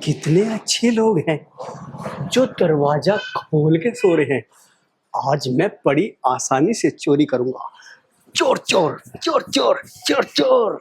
कितने अच्छे लोग हैं जो दरवाजा खोल के सो रहे हैं। आज मैं बड़ी आसानी से चोरी करूंगा। चोर चोर चोर चोर चोर चोर।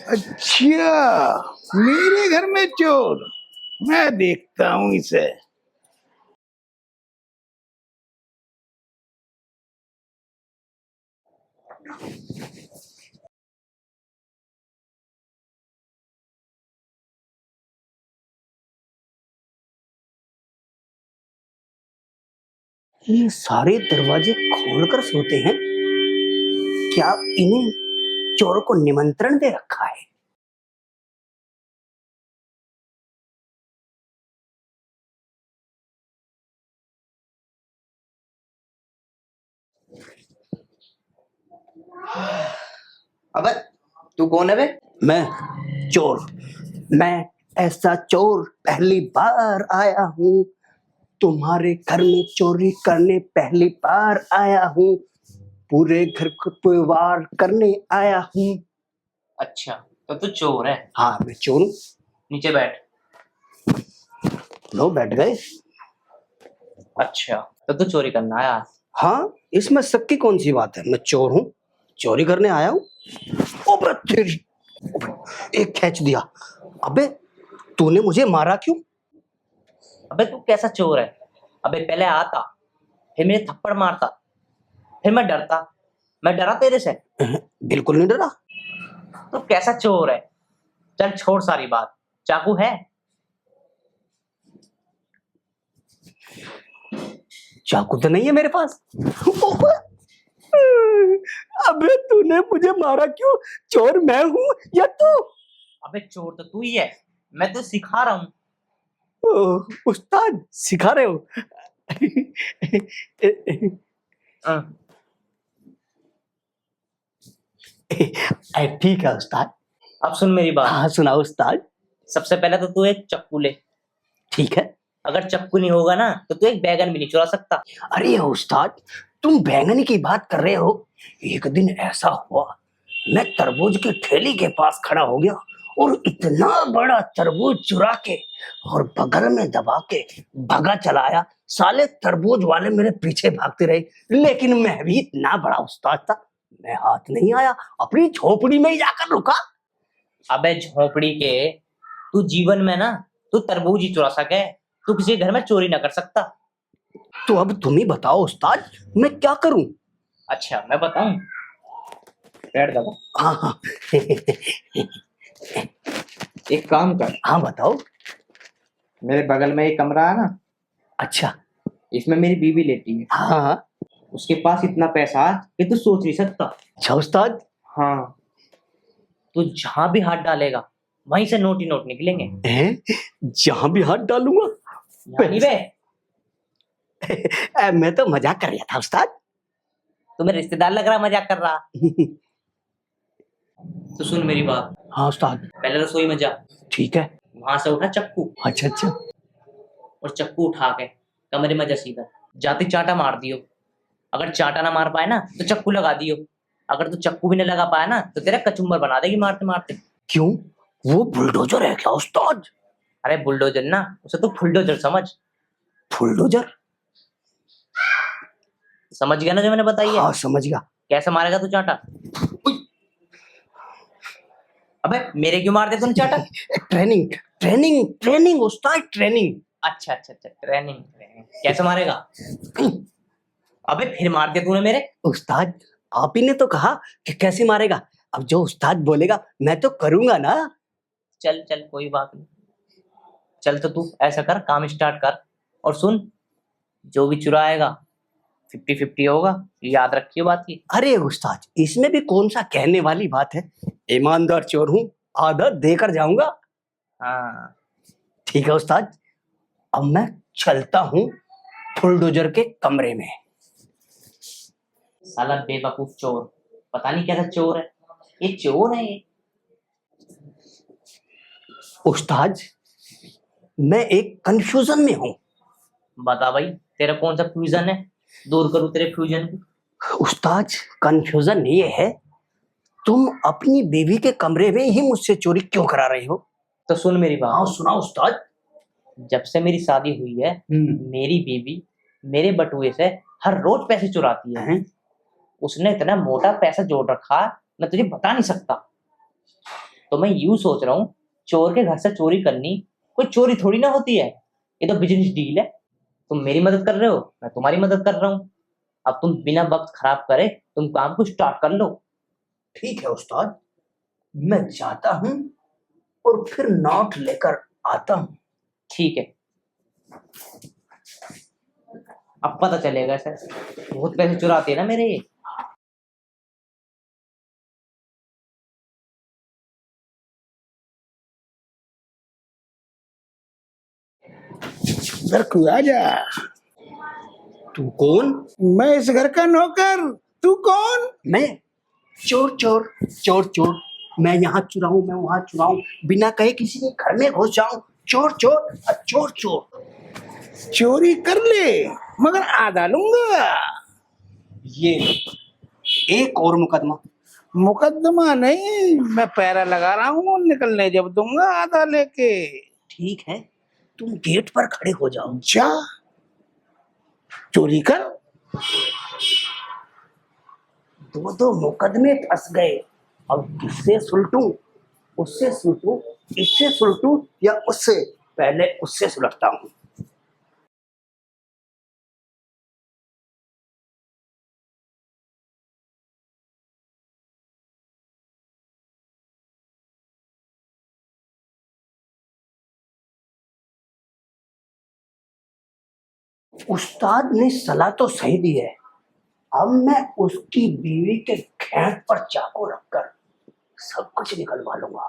अच्छा, मेरे घर में चोर। मैं देखता हूँ इसे। ये सारे दरवाजे खोलकर सोते हैं। क्या इन्हें चोरों को निमंत्रण दे रखा है? अबे तू कौन है बे? मैं चोर। मैं ऐसा चोर पहली बार आया हूँ। तुम्हारे घर में चोरी करने पहली बार आया हूँ। पूरे घर को पुरवार करने आया हूँ। अच्छा तो तू चोर है। हाँ मैं चोर हूँ। नीचे बैठ। लो बैठ गए। अच्छा तो तू चोरी करना आया। हाँ इसमें शक की कौन सी बात है? मैं चोर हूँ, चोरी करने आया हूँ। ओबे तेरी, एक खींच दिया। अबे तूने मुझे मारा क्यों? अबे तू कैसा चोर है? अबे पहले आता, फिर मेरे थप्पड़ मारता, फिर मैं डरता। मैं डरा तेरे से? बिल्कुल नहीं डरा। तो कैसा चोर है? चल छोड़ सारी बात। चाकू है? चाकू तो नहीं है मेरे पास। ओबे, अबे तूने मुझे मारा क्यों? चोर मैं हूँ या तू? अबे चोर तो तू ही है। मैं तो सिखा रहा हूँ। उस्ताद सिखा रहे हो? ठीक है उस्ताद। अब सुन मेरी बात। हाँ सुनाओ उस्ताद। सबसे पहले तो तू एक चक्कू ले। ठीक है। अगर चक्कू नहीं होगा ना तो तू एक बैगन भी नहीं चुरा सकता। अरे उस्ताद तुम बैंगन की बात कर रहे हो। एक दिन ऐसा हुआ, मैं तरबूज की ठेली के पास खड़ा हो गया और इतना बड़ा तरबूज चुरा के और बगल में दबा के भगा चलाया। साले तरबूज वाले मेरे पीछे भागते रहे, लेकिन मैं भी इतना बड़ा उस्ताद था, मैं हाथ नहीं आया, अपनी झोपड़ी में ही जाकर रुका। अबे झोपड़ी के, तू जीवन में ना तू तरबूज ही चुरा सके, तू किसी के घर में चोरी ना कर सकता। तो अब तुम ही बताओ उस्ताद, मैं क्या करूं? अच्छा मैं बताऊं? बैठ दबा। हाँ हाँ। एक काम कर, हाँ बताओ। मेरे बगल में एक कमरा है ना, अच्छा। इसमें मेरी बीवी लेटी है। हाँ हाँ। उसके पास इतना पैसा है कि तू सोच नहीं सकता। अच्छा उस्ताद। हाँ, तू जहां भी हाथ डालेगा वहीं से नोट ही नोट निकलेंगे। जहां भी हाथ डालूंगा? नहीं बे, मैं तो मजाक कर रहा था उस्ताद। तुम्हें रिश्तेदार लग रहा मजाक कर रहा। तो सुन मेरी बात। हाँ उस्ताद। पहले रसोई में जा, ठीक है। वहां से उठा चक्कू अच्छा अच्छा। और चक्कू उठा के कमरे में जा सीधा। जाते चाटा मार दियो। अगर चाटा ना मार पाए ना तो चक्कू लगा दियो। अगर तू चक्कू भी नहीं लगा पाया ना तो तेरा कचुम्बर बना देगी मारते मारते। क्यों, वो बुलडोजर है क्या उस्ताद? अरे बुलडोजर ना, उसे तू फुलडोजर समझ। बुलडोजर? समझ गया ना जो मैंने बताई है? हाँ समझ गया। कैसे मारेगा तू चाटा? अबे मेरे क्यों मार दे तूने चाटा? ट्रेनिंग ट्रेनिंग ट्रेनिंग उस्ताद, ट्रेनिंग। अच्छा अच्छा अच्छा, ट्रेनिंग ट्रेनिंग। कैसे मारेगा? अबे फिर मार दिया तूने मेरे। उस्ताद आप ही ने तो कहा कि कैसे मारेगा, अब जो उस्ताद बोलेगा मैं तो करूंगा ना। चल चल कोई बात नहीं। चल तो तू ऐसा कर, काम स्टार्ट कर। और सुन, जो भी चुराएगा 50-50 होगा, याद रखियो बात की। अरे उस्ताद इसमें भी कौन सा कहने वाली बात है, ईमानदार चोर हूँ, आधा देकर जाऊंगा। हाँ। ठीक है उस्ताद, अब मैं चलता हूँ बुलडोजर के कमरे में। साला बेवकूफ चोर, पता नहीं कैसा चोर है ये। चोर है ये। उस्ताद मैं एक कंफ्यूजन में हूँ। बता भाई, तेरा कौन सा फ्यूजन है? दूर करूँ तेरे फ्यूजन को? उस्ताद कंफ्यूजन ये है तुम अपनी बीवी के कमरे में ही मुझसे चोरी क्यों करा रहे हो? तो सुन मेरी हाँ बात, सुना उस्ताद। जब से मेरी शादी हुई है मेरी बीवी मेरे बटुए से हर रोज पैसे चुराती है। हैं? उसने इतना मोटा पैसा जोड़ रखा मैं तुझे बता नहीं सकता। तो मैं यूं सोच रहा हूँ, चोर के घर से चोरी करनी कोई चोरी थोड़ी ना होती है, ये तो बिजनेस डील है। तुम मेरी मदद कर रहे हो, मैं तुम्हारी मदद कर रहा हूँ। अब तुम बिना वक्त खराब करे तुम काम को स्टार्ट कर लो। ठीक है उस्ताद, मैं जाता हूँ और फिर नोट लेकर आता हूँ। ठीक है, अब पता चलेगा सर, बहुत पैसे चुराते हैं ना मेरे ये। इधर क्यों आ जा। तू कौन? मैं इस घर का नौकर, तू कौन? मैं चोर चोर चोर चोर। मैं यहाँ चुराऊं, मैं वहां चुराऊं, बिना कहे किसी के घर में घुस जाऊं। चोर चोर चोर चोर। चोरी कर ले मगर आधा लूंगा। ये एक और मुकदमा। मुकदमा नहीं, मैं पैरा लगा रहा हूँ, निकलने जब दूंगा आधा लेके। ठीक है, तुम गेट पर खड़े हो जाओ। जा चोरी कर। दो दो मुकदमे फंस गए। अब किससे सुलटूं? उससे सुलटूं, इससे सुलटूं या उससे? पहले उससे सुलटता हूँ। उस्ताद ने सलाह तो सही दी है। अब मैं उसकी बीवी के घेंट पर चाकू रखकर सब कुछ निकलवा लूंगा।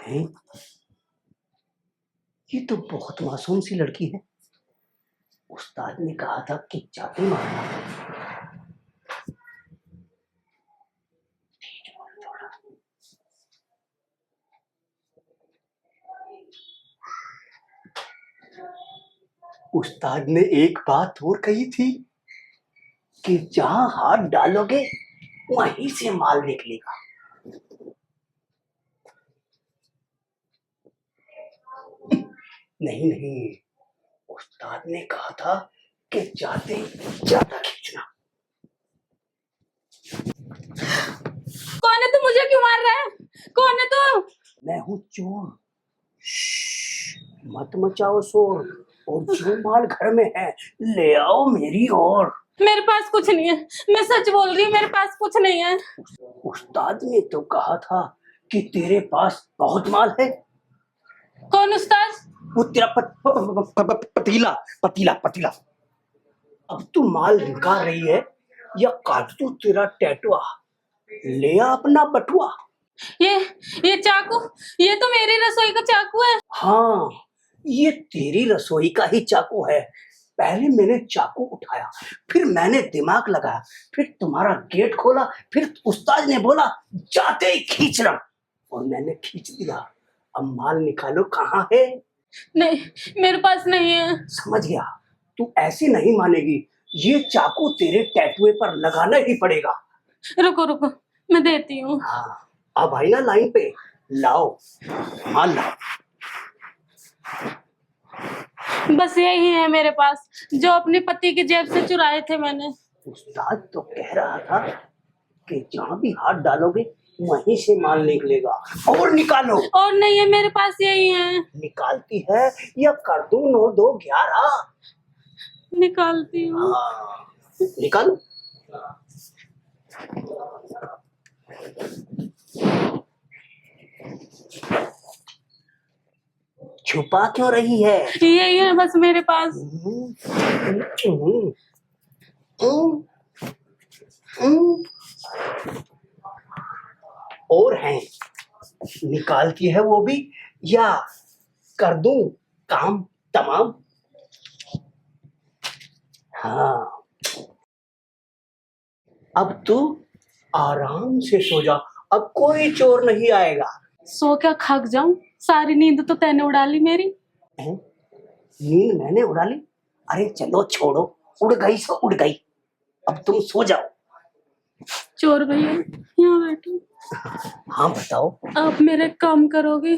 हैं? ये तो बहुत मासूम सी लड़की है। उस्ताद ने कहा था कि जाते मारना। उस्ताद ने एक बात और कही थी कि जहां हाथ डालोगे वहीं से माल निकलेगा। नहीं नहीं, उस्ताद ने कहा था कि जाते ज्यादा खींचना। कौन है तू? मुझे क्यों मार रहा है? कौन है तू? मैं हूँ चोर। श्श्श, मत मचाओ शोर। और जो माल घर में है ले आओ मेरी ओर। मेरे पास कुछ नहीं है, मैं सच बोल रही हूँ, मेरे पास कुछ नहीं है। उस्ताद ने तो कहा था कि तेरे पास बहुत माल है। कौन उस्ताद? वो तेरा पतीला पतीला पतीला। अब तू माल निकाल रही है या काट तू तेरा टैटुआ? ले आ अपना बटुआ। ये चाकू, ये तो मेरी रसोई का चाकू है। हाँ, ये तेरी रसोई का ही चाकू है। पहले मैंने चाकू उठाया, फिर मैंने दिमाग लगाया, फिर तुम्हारा गेट खोला, फिर उस्ताद ने बोला जाते ही खींचना, और मैंने खींच दिया। अब माल निकालो, कहाँ है? नहीं, मेरे पास नहीं है। समझ गया, तू ऐसी नहीं मानेगी। ये चाकू तेरे टैटुए पर लगाना ही पड़ेगा। रुको रुको, मैं देती हूँ। हाँ, अब आई ना लाइन पे। लाओ माल लाओ। बस यही है मेरे पास, जो अपने पति की जेब से चुराए थे मैंने। उस्ताद तो कह रहा था कि जहाँ भी हाथ डालोगे वहीं से माल निकलेगा। और निकालो। और नहीं है, मेरे पास यही है। निकालती है या कर दूं 9 2 11? निकालती हूँ। हाँ, निकालो। छुपा क्यों रही है? यही है बस मेरे पास। और हैं? निकालती है वो भी या कर दूं काम तमाम? हाँ, अब तू आराम से सो जा अब कोई चोर नहीं आएगा। सो क्या खक जाऊं, सारी नींद तो तैने उड़ा ली मेरी। हैं? नींद मैंने उड़ा ली? अरे चलो छोड़ो, उड़ गई सो उड़ गई, अब तुम सो जाओ। चोर भैया यहाँ बैठो। हाँ बताओ। आप मेरे काम करोगे?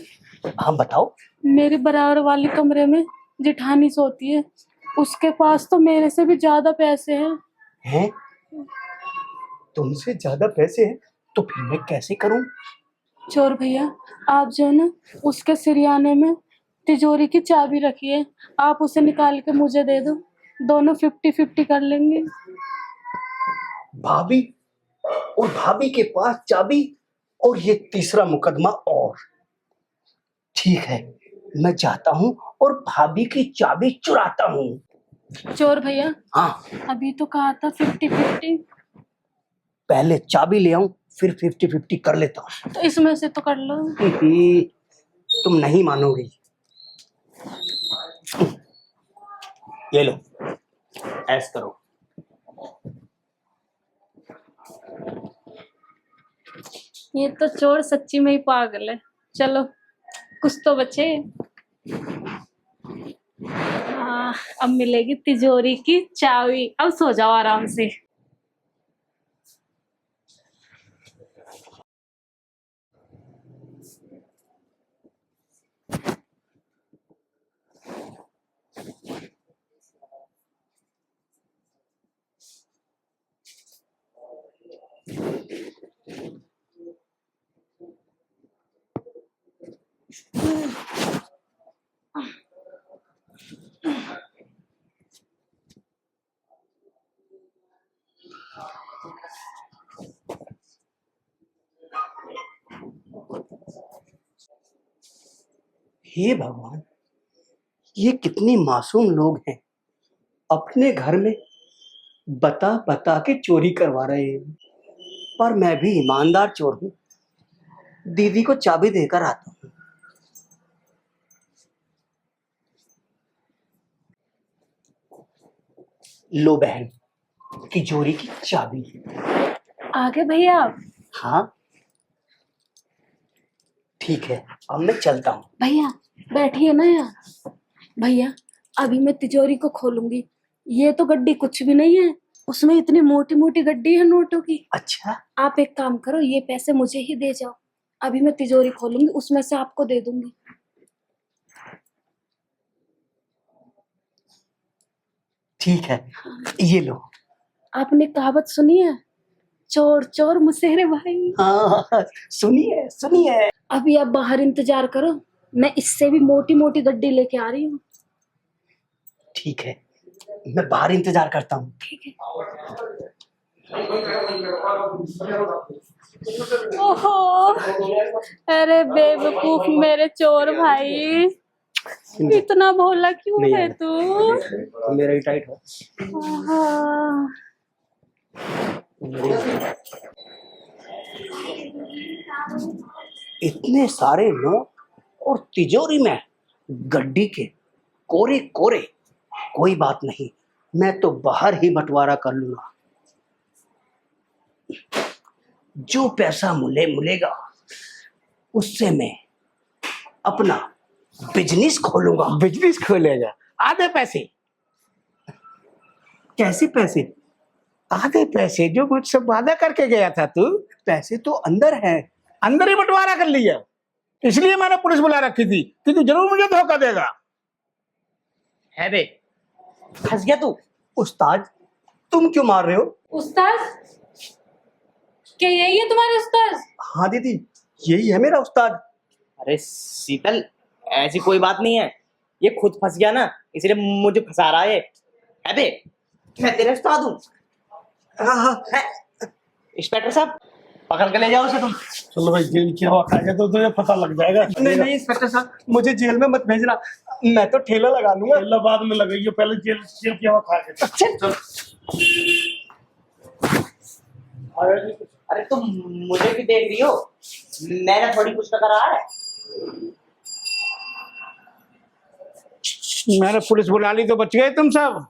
हाँ बताओ। मेरे बराबर वाले कमरे में जिठानी सोती है, उसके पास तो मेरे से भी ज्यादा पैसे हैं। हैं? तुमसे ज्यादा पैसे हैं तो फिर मैं कैसे करूं? चोर भैया, आप जो है ना, उसके सिरयाने में तिजोरी की चाबी रखी है, आप उसे निकाल के मुझे दे दो, दोनों 50-50 कर लेंगे। भाभी, और भाभी के पास चाबी, और ये तीसरा मुकदमा और। ठीक है, मैं जाता हूँ और भाभी की चाबी चुराता हूँ। चोर भैया, हाँ, अभी तो कहा था 50-50। पहले चाबी ले आऊं, फिर 50-50 कर लेता हूँ। तो इसमें से तो कर लो। तुम नहीं मानोगी। ये लो, ऐस करो। ये तो चोर सच्ची में ही पागल है। चलो कुछ तो बचे। हाँ, अब मिलेगी तिजोरी की चाबी। अब सो जाओ आराम से। हे भगवान, ये कितने मासूम लोग हैं, अपने घर में बता बता के चोरी करवा रहे हैं। पर मैं भी ईमानदार चोर हूँ, दीदी को चाबी देकर आता हूँ। लो बहन, तिजोरी की चाबी। आगे भैया आप। हाँ ठीक है, अब मैं चलता हूँ। भैया बैठिए ना यार। भैया अभी मैं तिजोरी को खोलूंगी। ये तो गड्डी कुछ भी नहीं है, उसमें इतनी मोटी मोटी गड्डी है नोटों की। अच्छा, आप एक काम करो, ये पैसे मुझे ही दे जाओ। अभी मैं तिजोरी खोलूंगी, उसमें से आपको दे दूंगी। ठीक है, ये लो। आपने कहावत सुनी है, चोर चोर मुसेरे भाई। हाँ सुनिए सुनिए। अभी आप बाहर इंतजार करो, मैं इससे भी मोटी मोटी गड्डी लेके आ रही हूँ। ठीक है, मैं बाहर इंतजार करता हूँ। ठीक है। ओहो, अरे बेवकूफ मेरे चोर भाई, इतना भोला क्यों नहीं है है। तू? तो मेरा ही टाइट हो। आहा, इतने सारे नोट और तिजोरी में गड्डी के कोरे कोरे। कोई बात नहीं, मैं तो बाहर ही बंटवारा कर लूंगा। जो पैसा मिलेगा उससे मैं अपना बिजनेस खोलूंगा। बिजनेस खोलेगा? आधे पैसे? कैसे पैसे? आधे पैसे जो मुझसे वादा करके गया था तू, पैसे तो अंदर है। अंदर ही बंटवारा कर लिया। इसलिए मैंने पुलिस बुला रखी थी कि तू जरूर मुझे धोखा देगा। है बे, फंस गया तू। उस्ताद, तुम क्यों मार रहे हो? उस्ताद, क्या यही है तुम्हारे उस्ताद? हाँ दीदी, यही है मेरा उस्ताद। अरे शीतल, ऐसी कोई बात नहीं है, ये खुद फंस गया ना, इसलिए मुझे फंसा रहा है। बे, मैं तेरे उस्ताद हूँ। हाँ हाँ। इंस्पेक्टर साहब, पकड़ के ले जाओ उसे तुम। चलो भाई, जेल क्या हुआ खाएगा तो तुझे पता लग जाएगा। नहीं नहीं इंस्पेक्टर साहब, मुझे जेल में मत भेजना, मैं तो ठेला लगा लूंगा। ठेला बाद में लगाइए, पहले जेल जेल क्या हुआ खा के। अच्छा अरे तुम मुझे भी देख रही हो, मैंने थोड़ी कुछ करा है। मैंने पुलिस बुला ली तो बच गए तुम सब।